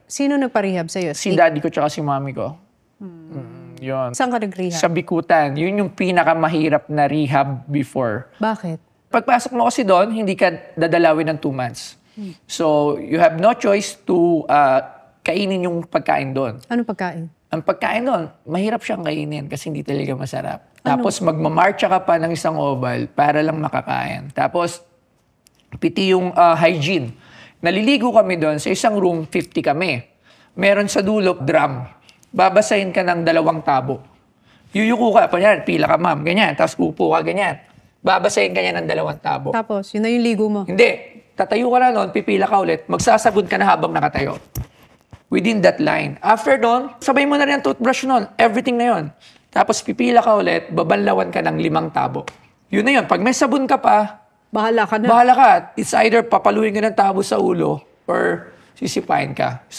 Sino nagpa-rehab sa'yo? Si daddy ko tsaka si mami ko. Yun. Saan ka nag-rehab? Sa Bikutan. Yun yung pinakamahirap na rehab before. Bakit? Pagpasok mo kasi doon, hindi ka dadalawin ng 2 months. So, you have no choice to kainin yung pagkain doon. Anong pagkain? Ang pagkain doon, mahirap siyang kainin kasi hindi talaga masarap. Tapos magmamarcha ka pa ng isang oval para lang makakain. Tapos, piti yung hygiene. Naliligo kami doon sa isang room, 50 kami. Meron sa dulo, drum. Babasahin ka ng 2 tabo. Yuyuko ka, panyar, pila ka ma'am, ganyan. Tapos upo ka, ganyan. Babasahin ka niya ng 2 tabo. Tapos, yun na yung ligo mo. Hindi. Tatayo ka na noon, pipila ka ulit, magsasagod ka na habang nakatayo. Within that line. After doon, sabay mo na rin ang toothbrush noon. Everything na yon. Tapos pipila ka ulit, babanlawan ka ng 5 tabo. Yun na yun. Pag may sabon ka pa, Bahala ka na. bahala ka. It's either papaluin ka ng tabo sa ulo or sisipain ka. So,